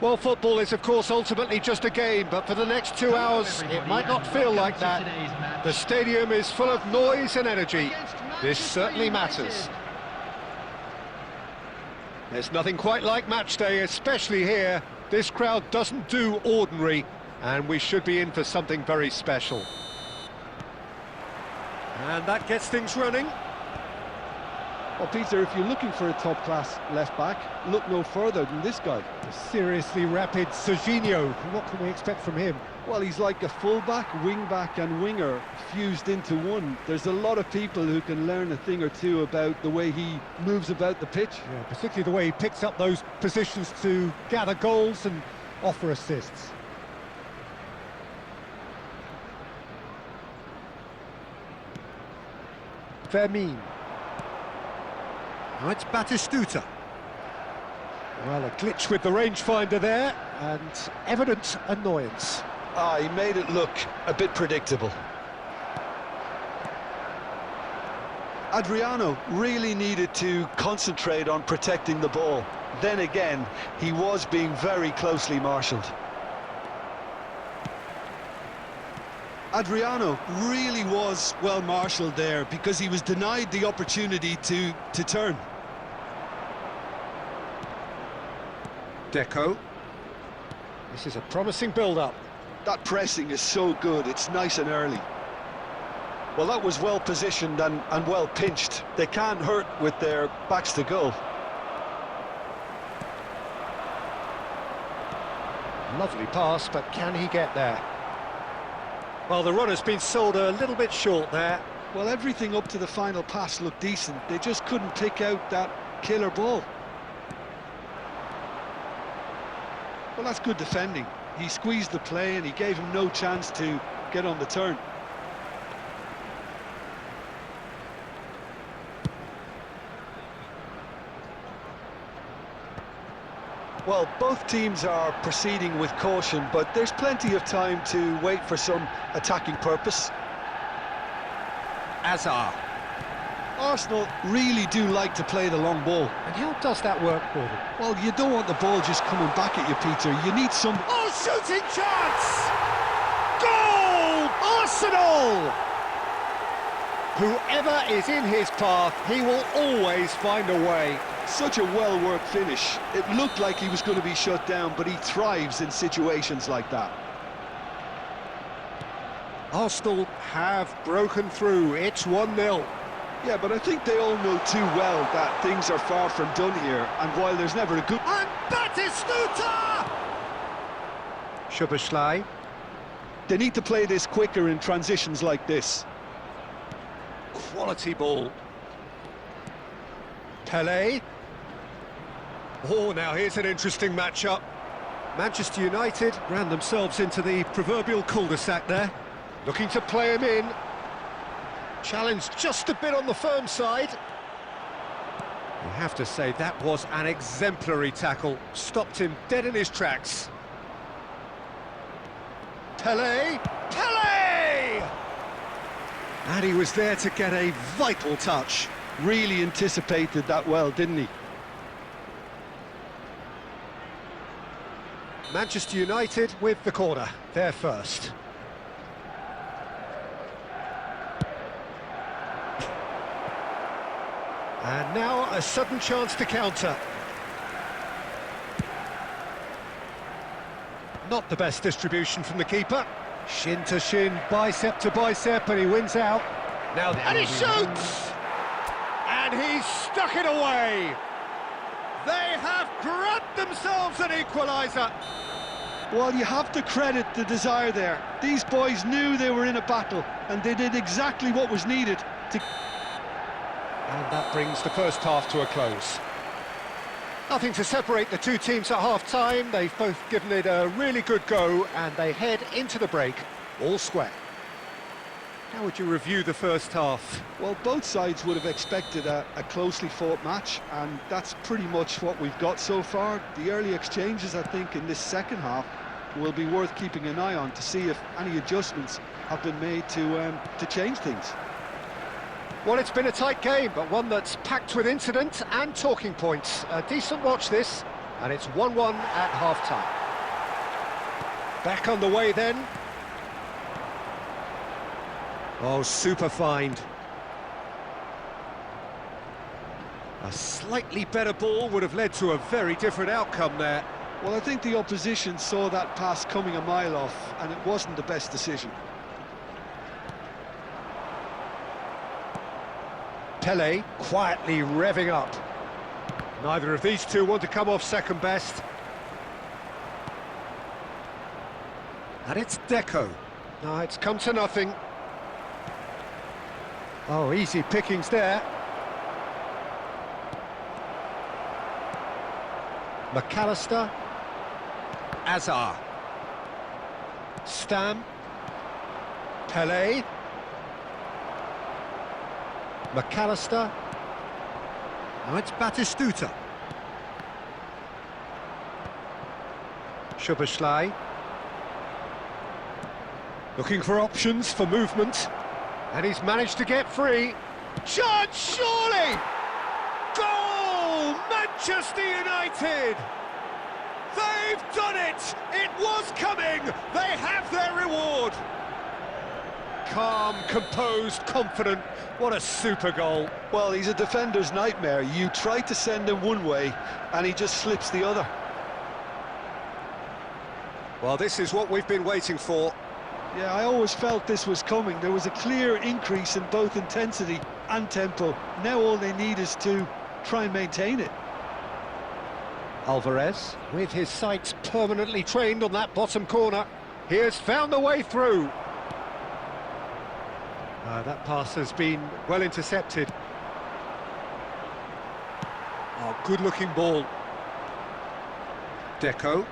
Well, football is, of course, ultimately just a game, but for the next 2 hours, it might not feel like that. The stadium is full of noise and energy. This certainly matters. There's nothing quite like match day, especially here. This crowd doesn't do ordinary, and we should be in for something very special. And that gets things running. Well, Peter, if you're looking for a top-class left-back, look no further than this guy. A seriously rapid Serginho. What can we expect from him? Well, he's like a full-back, wing-back and winger fused into one. There's a lot of people who can learn a thing or two about the way he moves about the pitch. Yeah, particularly the way he picks up those positions to gather goals and offer assists. Fermin. Now it's Batistuta. Well, a glitch with the rangefinder there, and evident annoyance. He made it look a bit predictable. Adriano really needed to concentrate on protecting the ball. Then again, he was being very closely marshalled. Adriano really was well marshalled there because he was denied the opportunity to turn. Deco. This is a promising build-up. That pressing is so good, it's nice and early. Well, that was well positioned and well pinched. They can't hurt with their backs to goal. Lovely pass, but can he get there? Well, the run has been sold a little bit short there. Well, everything up to the final pass looked decent. They just couldn't pick out that killer ball. Well, that's good defending. He squeezed the play and he gave him no chance to get on the turn. Well, both teams are proceeding with caution, but there's plenty of time to wait for some attacking purpose. Azar. Arsenal really do like to play the long ball. And how does that work for them? Well, you don't want the ball just coming back at you, Peter. You need some... Oh, shooting chance! Goal! Arsenal! Whoever is in his path, he will always find a way. Such a well-worked finish. It looked like he was going to be shut down, but he thrives in situations like that. Arsenal have broken through. It's 1-0. Yeah, but I think they all know too well that things are far from done here, and while there's never a good... And Batistuta! Szoboszlai. They need to play this quicker in transitions like this. Quality ball. Pelé. Oh, now here's an interesting matchup. Manchester United ran themselves into the proverbial cul-de-sac there. Looking to play him in. Challenged just a bit on the firm side. You have to say that was an exemplary tackle. Stopped him dead in his tracks. Pelé! Pelé! And he was there to get a vital touch. Really anticipated that well, didn't he? Manchester United with the corner. They're first. And now a sudden chance to counter. Not the best distribution from the keeper. Shin to shin, bicep to bicep, and he wins out. Now, and he shoots! And he's stuck it away. They have grabbed themselves an equaliser. Well, you have to credit the desire there. These boys knew they were in a battle, and they did exactly what was needed to... And that brings the first half to a close. Nothing to separate the two teams at half-time. They've both given it a really good go, and they head into the break all square. How would you review the first half? Well, both sides would have expected a closely fought match, and that's pretty much what we've got so far. The early exchanges, I think, in this second half will be worth keeping an eye on to see if any adjustments have been made to change things. Well, it's been a tight game, but one that's packed with incident and talking points. A decent watch this, And it's 1-1 at half-time. Back on the way then. Oh, super find. A slightly better ball would have led to a very different outcome there. Well, I think the opposition saw that pass coming a mile off, and it wasn't the best decision. Pele quietly revving up. Neither of these two want to come off second best. And it's Deco. No, it's come to nothing. Oh, easy pickings there. McAllister. Azar. Stam. Pele. McAllister. Now it's Batistuta. Szoboszlai. Looking for options for movement. And he's managed to get free. Chance, surely! Goal! Manchester United! They've done it! It was coming! They have their reward! Calm, composed, confident. What a super goal. Well, he's a defender's nightmare. You try to send him one way, and he just slips the other. Well, this is what we've been waiting for. Yeah, I always felt this was coming. There was a clear increase in both intensity and tempo. Now all they need is to try and maintain it. Alvarez, with his sights permanently trained on that bottom corner, he has found the way through. That pass has been well intercepted. Oh, good-looking ball. Deco.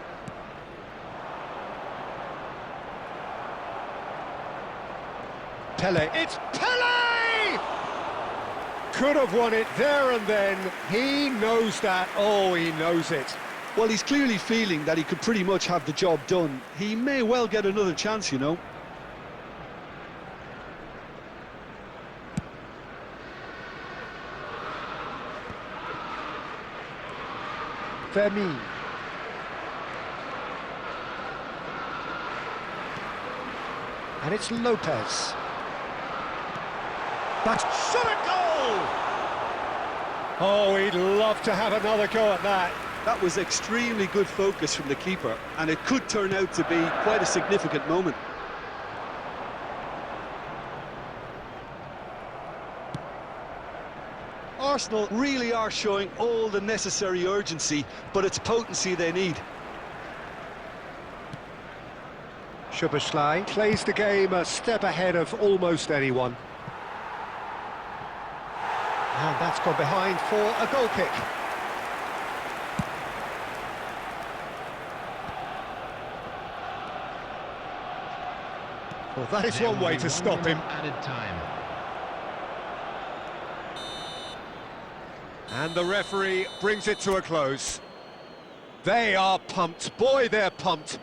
Pele. It's Pele! Could have won it there and then. He knows that. Oh, he knows it. Well, he's clearly feeling that he could pretty much have the job done. He may well get another chance, you know. Fermin. And it's Lopez. But shot a goal! Oh, he'd love to have another go at that. That was extremely good focus from the keeper, and it could turn out to be quite a significant moment. Arsenal really are showing all the necessary urgency, but it's potency they need. Szoboszlai plays the game a step ahead of almost anyone. And that's gone behind for a goal kick. Well, that is one way to stop him. Added time. And the referee brings it to a close. They are pumped. Boy, they're pumped.